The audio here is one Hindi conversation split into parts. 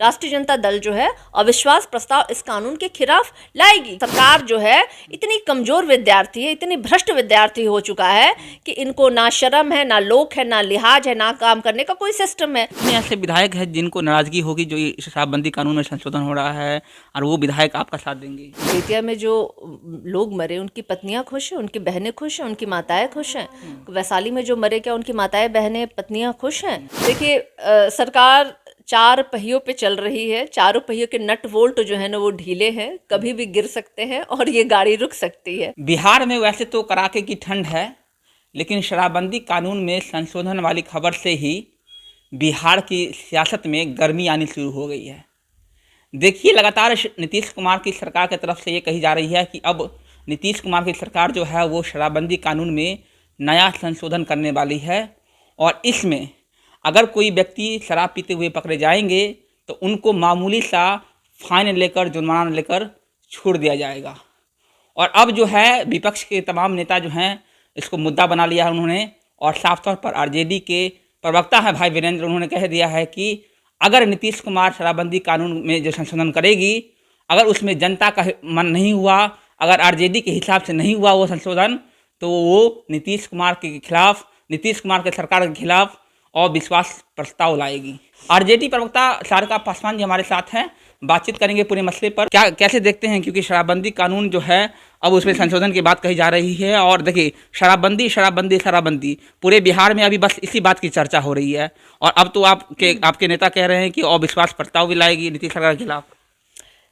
राष्ट्रीय जनता दल जो है अविश्वास प्रस्ताव इस कानून के खिलाफ लाएगी। सरकार जो है इतनी कमजोर विद्यार्थी है, इतनी भ्रष्ट विद्यार्थी हो चुका है कि इनको ना शर्म है, ना लोक है, ना लिहाज है, ना काम करने का कोई सिस्टम है। ऐसे विधायक है जिनको नाराजगी होगी जो ये शराबबंदी कानून में संशोधन हो रहा है, और वो विधायक आपका साथ देंगे? बेतिया में जो लोग मरे उनकी पत्नियां खुश हैं, उनकी बहनें खुश हैं, उनकी माताएं खुश हैं। वैशाली में जो मरे क्या उनकी माताएं बहनें पत्नियां खुश हैं। देखिए सरकार चार पहियों पे चल रही है, चारों पहियों के नट बोल्ट जो है ना वो ढीले हैं, कभी भी गिर सकते हैं और ये गाड़ी रुक सकती है। बिहार में वैसे तो कड़ाके की ठंड है, लेकिन शराबबंदी कानून में संशोधन वाली खबर से ही बिहार की सियासत में गर्मी आनी शुरू हो गई है। देखिए लगातार नीतीश कुमार की सरकार की तरफ से ये कही जा रही है कि अब नीतीश कुमार की सरकार जो है वो शराबबंदी कानून में नया संशोधन करने वाली है, और इसमें अगर कोई व्यक्ति शराब पीते हुए पकड़े जाएंगे तो उनको मामूली सा फाइन लेकर, जुर्माना लेकर छोड़ दिया जाएगा। और अब जो है विपक्ष के तमाम नेता जो हैं इसको मुद्दा बना लिया है उन्होंने, और साफ तौर पर आरजेडी के प्रवक्ता हैं भाई वीरेंद्र, उन्होंने कह दिया है कि अगर नीतीश कुमार शराबबंदी कानून में जो संशोधन करेगी, अगर उसमें जनता का मन नहीं हुआ, अगर आरजेडी के हिसाब से नहीं हुआ वो संशोधन, तो वो नीतीश कुमार के खिलाफ, नीतीश कुमार के सरकार के खिलाफ अविश्वास प्रस्ताव लाएगी। आरजेडी प्रवक्ता सारिका पासवान जी हमारे साथ हैं, बातचीत करेंगे पूरे मसले पर। क्या कैसे देखते हैं, क्योंकि शराबबंदी कानून जो है अब उसमें संशोधन की बात कही जा रही है, और देखिए शराबबंदी पूरे बिहार में अभी बस इसी बात की चर्चा हो रही है, और अब तो आपके नेता कह रहे हैं कि अविश्वास प्रस्ताव भी लाएगी नीतीश सरकार के खिलाफ।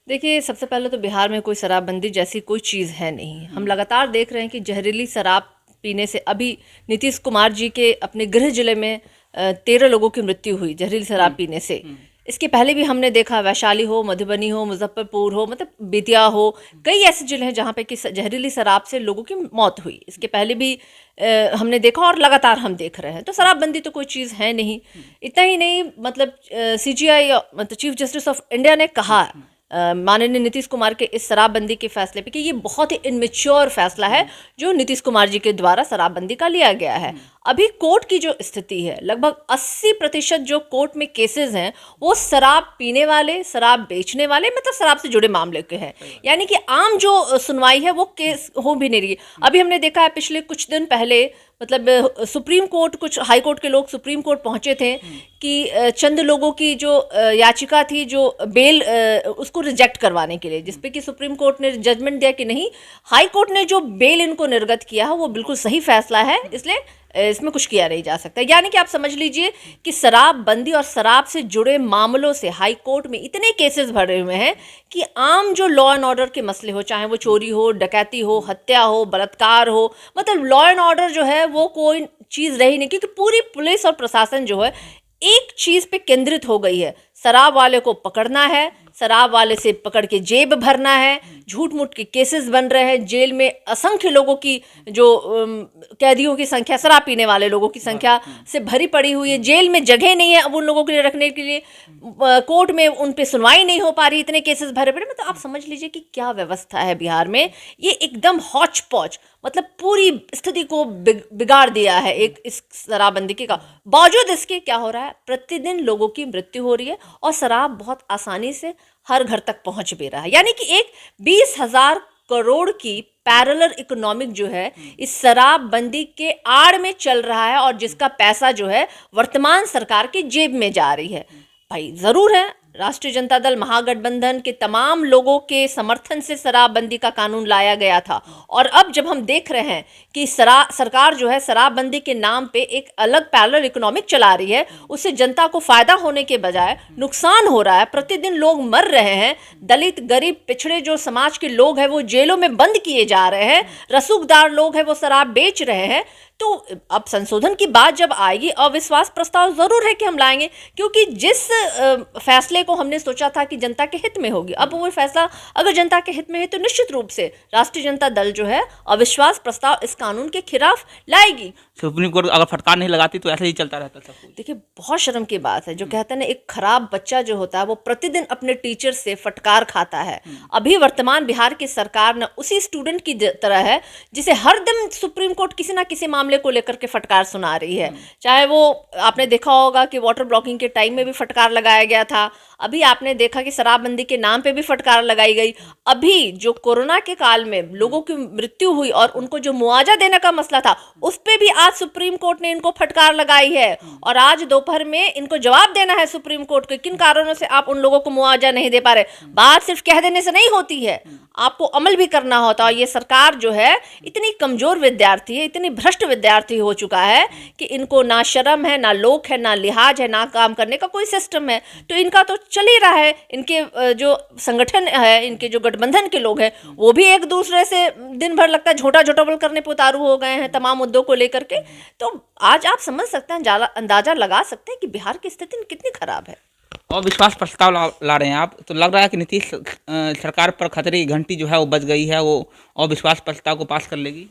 देखिए सबसे पहले तो बिहार में कोई शराबबंदी जैसी कोई चीज़ है नहीं। हम लगातार देख रहे हैं कि जहरीली शराब पीने से अभी नीतीश कुमार जी के अपने गृह जिले में 13 लोगों की मृत्यु हुई जहरीली शराब पीने से। इसके पहले भी हमने देखा, वैशाली हो, मधुबनी हो, मुजफ्फरपुर हो, मतलब बेतिया हो, कई ऐसे जिले हैं जहाँ पे कि जहरीली शराब से लोगों की मौत हुई। इसके पहले भी हमने देखा और लगातार हम देख रहे हैं। तो शराबबंदी तो कोई चीज़ है नहीं। इतना ही नहीं, मतलब CJI मतलब चीफ जस्टिस ऑफ इंडिया ने कहा माननीय नीतीश कुमार के इस शराबबंदी के फैसले पे कि ये बहुत ही इनमेच्योर फैसला है जो नीतीश कुमार जी के द्वारा शराबबंदी का लिया गया है। अभी कोर्ट की जो स्थिति है, लगभग 80% जो कोर्ट में केसेस हैं वो शराब पीने वाले, शराब बेचने वाले, मतलब शराब से जुड़े मामले के हैं। यानी कि आम जो सुनवाई है वो केस हो भी नहीं रही। अभी हमने देखा है पिछले कुछ दिन पहले, मतलब सुप्रीम कोर्ट, कुछ हाई कोर्ट के लोग सुप्रीम कोर्ट पहुंचे थे कि चंद लोगों की जो याचिका थी, जो बेल उसको रिजेक्ट करवाने के लिए, जिसपे कि सुप्रीम कोर्ट ने जजमेंट दिया कि नहीं, हाई कोर्ट ने जो बेल इनको निर्गत किया है वो बिल्कुल सही फैसला है, इसलिए इसमें कुछ किया नहीं जा सकता। यानी कि आप समझ लीजिए कि शराबबंदी और शराब से जुड़े मामलों से हाई कोर्ट में इतने केसेस भरे हुए हैं कि आम जो लॉ एंड ऑर्डर के मसले हो, चाहे वो चोरी हो, डकैती हो, हत्या हो, बलात्कार हो, मतलब लॉ एंड ऑर्डर जो है वो कोई चीज़ रही नहीं, क्योंकि पूरी पुलिस और प्रशासन जो है एक चीज़ पे केंद्रित हो गई है, शराब वाले को पकड़ना है, शराब वाले से पकड़ के जेब भरना है। झूठ मूठ के केसेस बन रहे हैं, जेल में असंख्य लोगों की जो कैदियों की संख्या, शराब पीने वाले लोगों की संख्या से भरी पड़ी हुई है। जेल में जगह नहीं है अब उन लोगों के लिए रखने के लिए, कोर्ट में उन पे सुनवाई नहीं हो पा रही, इतने केसेस भरे पड़े। मतलब आप समझ लीजिए कि क्या व्यवस्था है बिहार में। ये एकदम हौच पौच, मतलब पूरी स्थिति को बिगाड़ दिया है एक इस शराबबंदी के का। बावजूद इसके क्या हो रहा है, प्रतिदिन लोगों की मृत्यु हो रही है और शराब बहुत आसानी से हर घर तक पहुंच भी रहा है। यानी कि एक 20,000 करोड़ की पैरेलल इकोनॉमिक जो है इस शराबबंदी के आड़ में चल रहा है, और जिसका पैसा जो है वर्तमान सरकार की जेब में जा रही है। भाई जरूर है, राष्ट्रीय जनता दल महागठबंधन के तमाम लोगों के समर्थन से शराबबंदी का कानून लाया गया था, और अब जब हम देख रहे हैं कि सरकार जो है शराबबंदी के नाम पे एक अलग पैरेलल इकोनॉमिक चला रही है, उससे जनता को फायदा होने के बजाय नुकसान हो रहा है। प्रतिदिन लोग मर रहे हैं, दलित, गरीब, पिछड़े जो समाज के लोग हैं वो जेलों में बंद किए जा रहे हैं, रसूखदार लोग हैं वो शराब बेच रहे हैं। तो अब संशोधन की बात जब आएगी, अविश्वास प्रस्ताव जरूर है कि हम लाएंगे, क्योंकि जिस फैसले को हमने सोचा था कि जनता के हित में होगी, अब वो फैसला अगर जनता के हित में है तो निश्चित रूप से राष्ट्रीय जनता दल जो है अविश्वास प्रस्ताव इस कानून के खिलाफ लाएगी। सुप्रीम कोर्ट अगर फटकार नहीं लगाती तो ऐसे ही चलता रहता सब कुछ। देखिए बहुत शर्म की बात है, जो कहते हैं ना, एक खराब बच्चा जो होता है वो प्रतिदिन अपने टीचर से फटकार खाता है। अभी वर्तमान बिहार की सरकार न उसी स्टूडेंट की तरह है जिसे हर दिन सुप्रीम कोर्ट किसी ना किसी मामले मामले को लेकर के फटकार सुना रही है। चाहे वो आपने देखा होगा कि वाटर ब्लॉकिंग के टाइम में भी फटकार लगाया गया था, अभी आपने देखा कि शराबबंदी के नाम पे भी फटकार लगाई गई, अभी जो कोरोना के काल में लोगों की मृत्यु हुई और उनको जो मुआवजा देने का मसला था उस पे भी आज सुप्रीम कोर्ट ने इनको फटकार लगाई है। और आज दोपहर में इनको जवाब देना है सुप्रीम कोर्ट को, किन कारणों से आप उन लोगों को मुआवजा नहीं दे पा रहे। बात सिर्फ कह देने से नहीं होती है, आपको अमल भी करना होता है। ये सरकार जो है इतनी कमजोर विद्यार्थी है, इतनी भ्रष्ट विद्यार्थी हो चुका है कि इनको ना शर्म है, ना लोक है, ना लिहाज है, ना काम करने का कोई सिस्टम है। तो इनका तो चल ही रहा है। इनके जो संगठन है, इनके जो गठबंधन के लोग हैं, वो भी एक दूसरे से दिन भर लगता है झोटा झोटाबल करने पे उतारू हो गए हैं तमाम मुद्दों को लेकर के। तो आज आप समझ सकते हैं, अंदाजा लगा सकते हैं कि बिहार की स्थिति कितनी खराब है। और विश्वास प्रस्ताव ला रहे हैं आप, तो लग रहा है कि नीतीश सरकार पर खतरे की घंटी जो है वो बज गई है, वो और विश्वास प्रस्ताव को पास कर लेगी।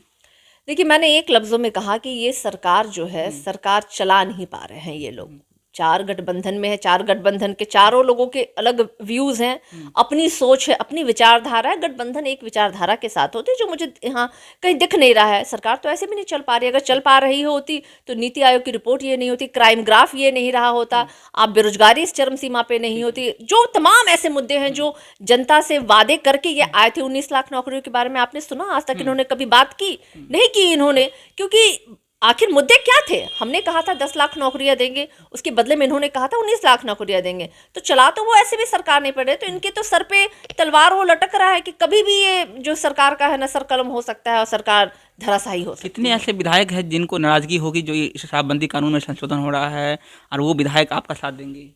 देखिए, मैंने एक लफ्जों में कहा कि ये सरकार जो है, सरकार चला नहीं पा रहे हैं ये लोग। चार गठबंधन में है, चार गठबंधन के चारों लोगों के अलग व्यूज हैं, अपनी सोच है, अपनी विचारधारा है। गठबंधन एक विचारधारा के साथ होती है जो मुझे यहाँ कहीं दिख नहीं रहा है। सरकार तो ऐसे भी नहीं चल पा रही। अगर चल पा रही होती तो नीति आयोग की रिपोर्ट ये नहीं होती, क्राइम ग्राफ ये नहीं रहा होता, आप बेरोजगारी इस चरम सीमा पे नहीं होती। जो तमाम ऐसे मुद्दे हैं जो जनता से वादे करके ये आए थे, 19 लाख नौकरियों के बारे में आपने सुना? आज तक इन्होंने कभी बात की नहीं की इन्होंने, क्योंकि आखिर मुद्दे क्या थे? हमने कहा था 10 लाख नौकरियां देंगे, उसके बदले में इन्होंने कहा था 19 लाख नौकरियां देंगे। तो चला तो वो ऐसे भी सरकार नहीं पड़ रहे, तो इनके तो सर पे तलवार वो लटक रहा है कि कभी भी ये जो सरकार का है नसर कलम हो सकता है और सरकार धराशायी हो सकती है। कितने ऐसे विधायक हैं जिनको नाराजगी होगी जो ये शराबबंदी कानून में संशोधन हो रहा है, और वो विधायक आपका साथ देंगे?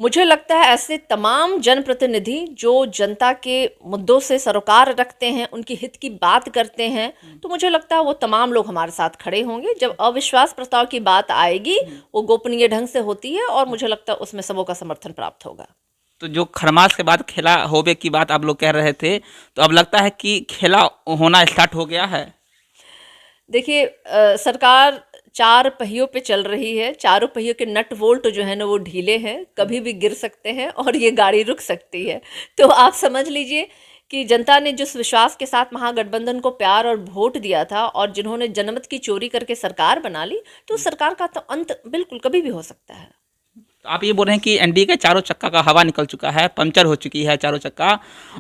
मुझे लगता है ऐसे तमाम जनप्रतिनिधि जो जनता के मुद्दों से सरोकार रखते हैं, उनकी हित की बात करते हैं, तो मुझे लगता है वो तमाम लोग हमारे साथ खड़े होंगे। जब अविश्वास प्रस्ताव की बात आएगी, वो गोपनीय ढंग से होती है और मुझे लगता है उसमें सबों का समर्थन प्राप्त होगा। तो जो खरमास के बाद खेला होबे की बात आप लोग कह रहे थे, तो अब लगता है कि खेला होना स्टार्ट हो गया है। देखिए, सरकार चार पहियों पे चल रही है। चारों पहियों के नट बोल्ट जो है ना वो ढीले हैं, कभी भी गिर सकते हैं और ये गाड़ी रुक सकती है। तो आप समझ लीजिए कि जनता ने जिस विश्वास के साथ महागठबंधन को प्यार और वोट दिया था और जिन्होंने जनमत की चोरी करके सरकार बना ली, तो उस सरकार का तो अंत बिल्कुल कभी भी हो सकता है। तो आप ये बोल रहे हैं कि एनडीए के चारों चक्का का हवा निकल चुका है, पंक्चर हो चुकी है चारों चक्का,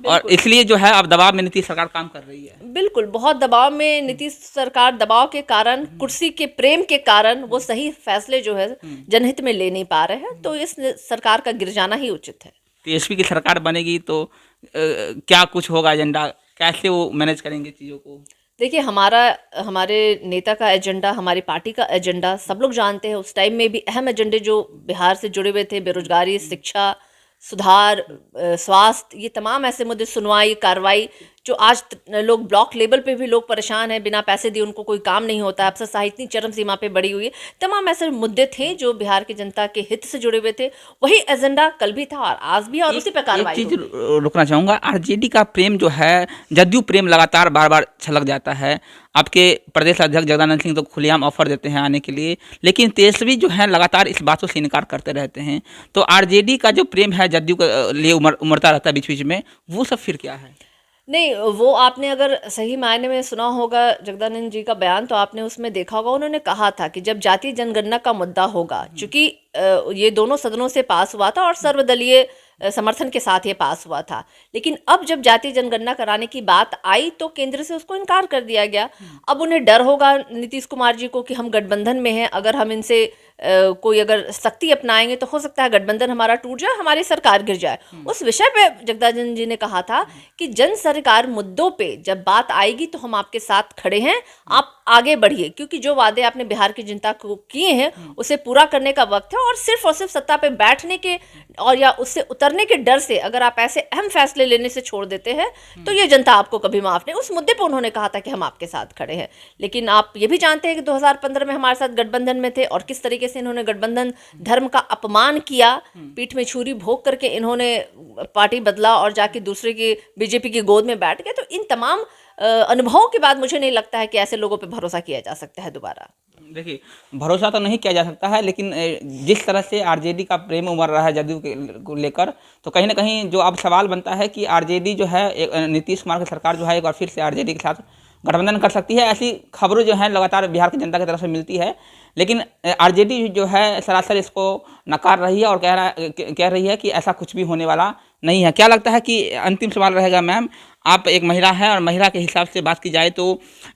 और इसलिए जो है अब दबाव में नीतीश सरकार काम कर रही है। बिल्कुल, बहुत दबाव में नीतीश सरकार, दबाव के कारण, कुर्सी के प्रेम के कारण वो सही फैसले जो है जनहित में ले नहीं पा रहे हैं। तो इस सरकार का गिर जाना ही उचित है। टीएसपी की सरकार बनेगी तो क्या कुछ होगा एजेंडा, कैसे वो मैनेज करेंगे चीज़ों को? देखिए, हमारे नेता का एजेंडा, हमारी पार्टी का एजेंडा सब लोग जानते हैं। उस टाइम में भी अहम एजेंडे जो बिहार से जुड़े हुए थे, बेरोजगारी, शिक्षा, सुधार, स्वास्थ्य, ये तमाम ऐसे मुद्दे, सुनवाई, कार्रवाई, जो आज लोग ब्लॉक लेवल पे भी लोग परेशान हैं, बिना पैसे दिए उनको कोई काम नहीं होता, अफसर साहित्य चरम सीमा पे बढ़ी हुई है। तमाम ऐसे मुद्दे थे जो बिहार की जनता के हित से जुड़े हुए थे। वही एजेंडा कल भी था और आज भी, और उसी पे कार्रवाई एक चीज़ रुकना चाहूँगा, आरजेडी का प्रेम जो है, जदयू प्रेम लगातार बार बार छलक जाता है। आपके प्रदेश अध्यक्ष जगदानंद सिंह तो खुलेआम ऑफर देते हैं आने के लिए, लेकिन तेजस्वी जो है लगातार इस बातों से इनकार करते रहते हैं। तो आरजेडी का जो प्रेम है जदयू के लिए उमड़ता रहता है बीच बीच में, वो सब फिर क्या है? नहीं, वो आपने अगर सही मायने में सुना होगा जगदानंद जी का बयान, तो आपने उसमें देखा होगा, उन्होंने कहा था कि जब जातीय जनगणना का मुद्दा होगा, चूंकि ये दोनों सदनों से पास हुआ था और सर्वदलीय समर्थन के साथ ये पास हुआ था, लेकिन अब जब जातीय जनगणना कराने की बात आई तो केंद्र से उसको इनकार कर दिया गया। अब उन्हें डर होगा नीतीश कुमार जी को कि हम गठबंधन में हैं, अगर हम इनसे कोई अगर सख्ती अपनाएंगे तो हो सकता है गठबंधन हमारा टूट जाए, हमारी सरकार गिर जाए। उस विषय पे जगदानंद जी ने कहा था कि जन सरकार मुद्दों पे जब बात आएगी तो हम आपके साथ खड़े हैं, आप आगे बढ़िए, क्योंकि जो वादे आपने बिहार की जनता को किए हैं उसे पूरा करने का वक्त है। और सिर्फ सत्ता पे बैठने के और या उससे उतरने के डर से अगर आप ऐसे अहम फैसले लेने से छोड़ देते हैं तो ये जनता आपको कभी माफ नहीं। उस मुद्दे पे उन्होंने कहा था कि हम आपके साथ खड़े हैं। लेकिन आप ये भी जानते हैं कि 2015 में हमारे साथ गठबंधन में थे और किस तरीके से इन्होंने गठबंधन धर्म का अपमान किया, पीठ में छुरी भोंक करके इन्होंने पार्टी बदला और जाके दूसरे की बीजेपी की गोद में बैठ गए। तो इन तमाम अनुभवों के बाद मुझे नहीं लगता है कि ऐसे लोगों पे भरोसा किया जा सकता है दोबारा। देखिए, भरोसा तो नहीं किया जा सकता है, लेकिन जिस तरह से आरजेडी का प्रेम उमड़ रहा है जदयू को लेकर, तो कहीं ना कहीं जो अब सवाल बनता है कि आरजेडी जो है नीतीश कुमार की सरकार जो है एक बार फिर से आरजेडी के साथ गठबंधन कर सकती है, ऐसी खबरें जो हैं लगातार बिहार की जनता की तरफ से मिलती है। लेकिन आरजेडी जो है सरासर इसको नकार रही है और कह रही है कि ऐसा कुछ भी होने वाला नहीं है। क्या लगता है कि अंतिम सवाल रहेगा मैम, आप एक महिला हैं और महिला के हिसाब से बात की जाए तो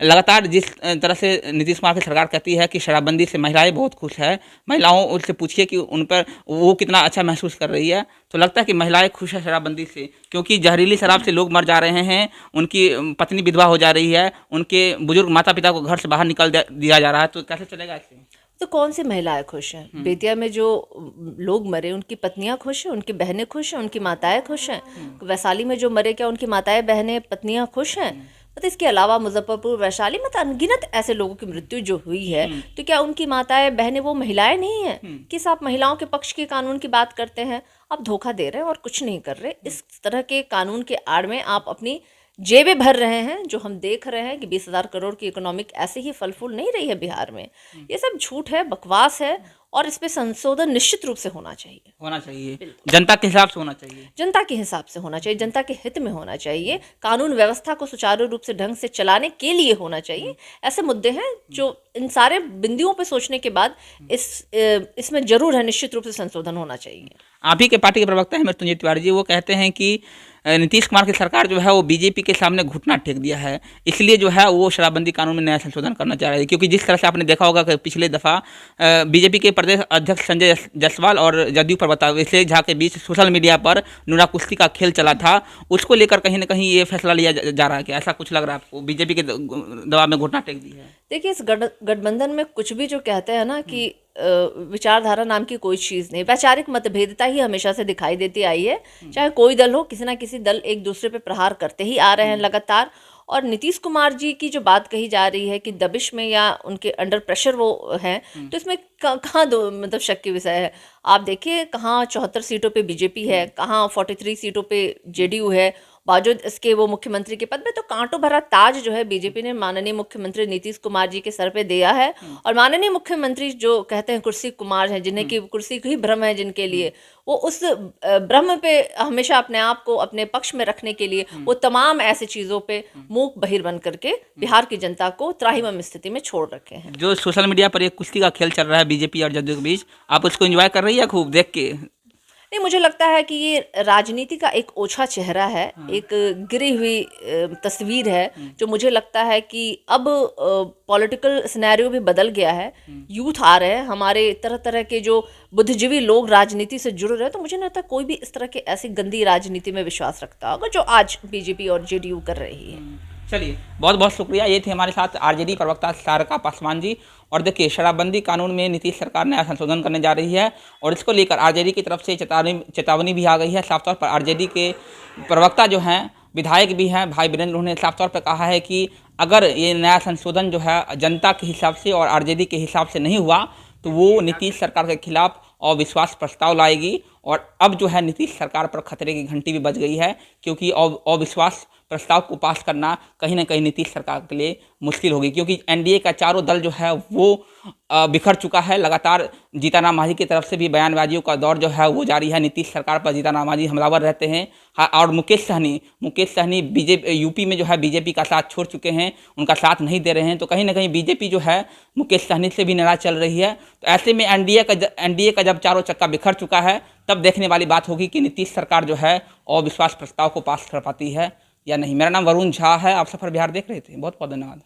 लगातार जिस तरह से नीतीश कुमार की सरकार कहती है कि शराबबंदी से महिलाएं बहुत खुश है, महिलाओं से पूछिए कि उन पर वो कितना अच्छा महसूस कर रही है, तो लगता है कि महिलाएं खुश है शराबबंदी से, क्योंकि जहरीली शराब से लोग मर जा रहे हैं, उनकी पत्नी विधवा हो जा रही है, उनके बुजुर्ग माता पिता को घर से बाहर निकल दिया जा रहा है, तो कैसे चलेगा इससे? तो कौन सी महिलाएं खुश हैं? बेतिया में जो लोग मरे उनकी पत्नियां खुश हैं, उनकी बहनें खुश हैं, उनकी माताएं खुश हैं। वैशाली में जो मरे क्या उनकी माताएं बहनें पत्नियां खुश हैं? मतलब इसके अलावा मुजफ्फरपुर वैशाली में तो अनगिनत ऐसे लोगों की मृत्यु जो हुई है, तो क्या उनकी माताएं बहनें वो महिलाएं नहीं हैं? किस आप महिलाओं के पक्ष के कानून की बात करते हैं? आप धोखा दे रहे हैं और कुछ नहीं कर रहे। इस तरह के कानून के आड़ में आप अपनी जेबें भर रहे हैं, जो हम देख रहे हैं कि 20,000 करोड़ की इकोनॉमिक ऐसे ही फल फूल नहीं रही है बिहार में। ये सब झूठ है, बकवास है, और इस पे संशोधन निश्चित रूप से होना चाहिए, जनता के हिसाब से होना चाहिए, जनता के हिसाब से होना चाहिए, जनता के हित में होना चाहिए, कानून व्यवस्था को सुचारू रूप से ढंग से चलाने के लिए होना चाहिए। ऐसे मुद्दे हैं जो इन सारे बिंदुओं पे सोचने के बाद इसमें जरूर है निश्चित रूप से संशोधन होना चाहिए। आप ही के पार्टी के प्रवक्ता हैं मृत्युंजय तिवारी जी, वो कहते हैं कि नीतीश कुमार की सरकार जो है वो बीजेपी के सामने घुटना टेक दिया है, इसलिए जो है वो शराबबंदी कानून में नया संशोधन करना चाह रहे हैं। क्योंकि जिस तरह से आपने देखा होगा कि पिछले दफ़ा बीजेपी के प्रदेश अध्यक्ष संजय जायसवाल और जदयू प्रवक्ता अभिषेक झा के बीच सोशल मीडिया पर नूरा कुश्ती का खेल चला था, उसको लेकर कहीं ना कहीं ये फैसला लिया जा रहा है। क्या ऐसा कुछ लग रहा है आपको, बीजेपी के दबाव में घुटना टेक दिया है? देखिए, इस गठबंधन में कुछ भी जो कहते हैं ना कि विचारधारा नाम की कोई चीज़ नहीं, वैचारिक मतभेदता ही हमेशा से दिखाई देती आई है। चाहे कोई दल हो, किसी ना किसी दल एक दूसरे पे प्रहार करते ही आ रहे हैं लगातार। और नीतीश कुमार जी की जो बात कही जा रही है कि दबिश में या उनके अंडर प्रेशर वो हैं, तो इसमें कहाँ दो मतलब शक की विषय है। आप देखिए, कहाँ 74 सीटों पे बीजेपी है, कहाँ 43 सीटों पे जेडीयू है, बावजूद इसके वो मुख्यमंत्री के पद पे। तो कांटों भरा ताज जो है बीजेपी ने माननीय मुख्यमंत्री नीतीश कुमार जी के सर पे दिया है। और माननीय मुख्यमंत्री जो कहते हैं कुर्सी कुमार हैं, जिन्हें की कुर्सी ही भ्रम है जिनके लिए, वो उस भ्रम पे हमेशा अपने आप को अपने पक्ष में रखने के लिए वो तमाम ऐसी चीज़ों पे मूक बहिर बन करके बिहार की जनता को त्राहिमाम स्थिति में छोड़ रखे हैं। जो सोशल मीडिया पर एक कुश्ती का खेल चल रहा है बीजेपी और जदयू के बीच, आप उसको एंजॉय कर रही है खूब देख के? नहीं, मुझे लगता है कि ये राजनीति का एक ओछा चेहरा है, एक गिरी हुई तस्वीर है, जो मुझे लगता है कि अब पॉलिटिकल सिनेरियो भी बदल गया है। यूथ आ रहे हैं, हमारे तरह तरह के जो बुद्धिजीवी लोग राजनीति से जुड़ रहे हैं, तो मुझे नहीं लगता कोई भी इस तरह के ऐसी गंदी राजनीति में विश्वास रखता होगा जो आज बीजेपी और जेडीयू कर रही है। चलिए, बहुत बहुत शुक्रिया। ये थे हमारे साथ आरजेडी प्रवक्ता सारिका पासवान जी। और देखिए, शराबबंदी कानून में नीतीश सरकार नया संशोधन करने जा रही है और इसको लेकर आरजेडी की तरफ से चेतावनी भी आ गई है। साफ तौर पर आरजेडी के प्रवक्ता जो हैं, विधायक भी हैं, भाई वीरेंद्र, उन्होंने साफ तौर पर कहा है कि अगर ये नया संशोधन जो है जनता के हिसाब से और आरजेडी के हिसाब से नहीं हुआ तो वो नीतीश सरकार के खिलाफ अविश्वास प्रस्ताव लाएगी। और अब जो है नीतीश सरकार पर खतरे की घंटी भी बज गई है, क्योंकि अविश्वास प्रस्ताव को पास करना कहीं ना कहीं नीतीश सरकार के लिए मुश्किल होगी, क्योंकि एनडीए का चारों दल जो है वो बिखर चुका है। लगातार जीतन राम मांझी की तरफ से भी बयानबाजियों का दौर जो है वो जारी है। नीतीश सरकार पर जीतन राम मांझी हमलावर रहते हैं। और मुकेश सहनी बीजेपी यूपी में जो है बीजेपी का साथ छोड़ चुके हैं, उनका साथ नहीं दे रहे हैं। तो कहीं ना कहीं बीजेपी जो है मुकेश सहनी से भी नाराज चल रही है। तो ऐसे में एनडीए का जब चारों चक्का बिखर चुका है, तब देखने वाली बात होगी कि नीतीश सरकार जो है अविश्वास प्रस्ताव को पास कर पाती है या नहीं। मेरा नाम वरुण झा है, आप सफर बिहार देख रहे थे। बहुत बहुत धन्यवाद।